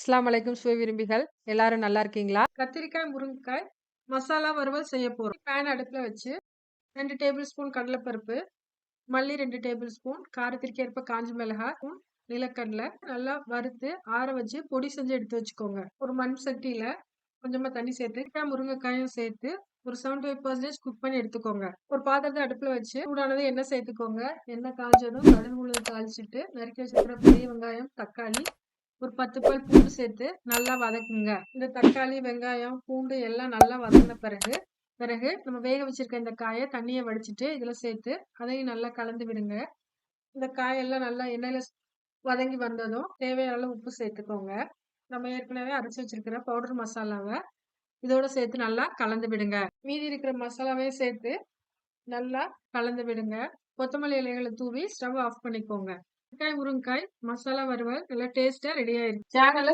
அஸ்ஸலாமு அலைக்கும் சுவை விரும்பிகள் எல்லாரும் நல்லா இருக்கீங்களா? கத்திரிக்காய், முருங்கைக்காய் மசாலா வறுவல் செய்ய போறோம். பேன் அடுப்புல வச்சு 2 டேபிள் ஸ்பூன் கடலைப்பருப்பு, மல்லி 2 டேபிள் ஸ்பூன், காரத்திற்கு ஏற்ப காஞ்ச மிளகாய், நிலக்கடலை நல்லா வறுத்து ஆற வச்சு பொடி செஞ்சு எடுத்து வச்சுக்கோங்க. ஒரு மண் சட்டியில கொஞ்சமா தண்ணி சேர்த்து முருங்கைக்காயும் சேர்த்து ஒரு 75% குக் பண்ணி எடுத்துக்கோங்க. ஒரு பாத்திரத்தை அடுப்புல வச்சு சூடானது எண்ணெய் சேர்த்துக்கோங்க. எண்ணெய் காய்ஞ்சதும் கடுகு உளுந்து தாளிச்சிட்டு நறுக்கி வச்சிருக்கிற பெரிய வெங்காயம், தக்காளி, ஒரு 10 பல் பூண்டு சேர்த்து நல்லா வதக்குங்க. இந்த தக்காளி, வெங்காயம், பூண்டு எல்லாம் நல்லா வதங்கின பிறகு பிறகு நம்ம வேக வச்சிருக்க இந்த காயை தண்ணியை வடிச்சிட்டு இதுல சேர்த்து அதையும் நல்லா கலந்து விடுங்க. இந்த காயெல்லாம் நல்லா எண்ணெயில வதங்கி வந்ததும் தேவையான அளவு உப்பு சேர்த்துக்கோங்க. நம்ம ஏற்கனவே அரைச்சு வச்சிருக்கிற பவுடர் மசாலாவை இதோட சேர்த்து நல்லா கலந்து விடுங்க. மீதி இருக்கிற மசாலாவையும் சேர்த்து நல்லா கலந்து விடுங்க. கொத்தமல்லி இலைகளை தூவி ஸ்டவ் ஆஃப் பண்ணிக்கோங்க. முருங்கைக்காய் மசாலா வறுவல் நல்லா டேஸ்டா ரெடி ஆயிருக்கு. சேனலை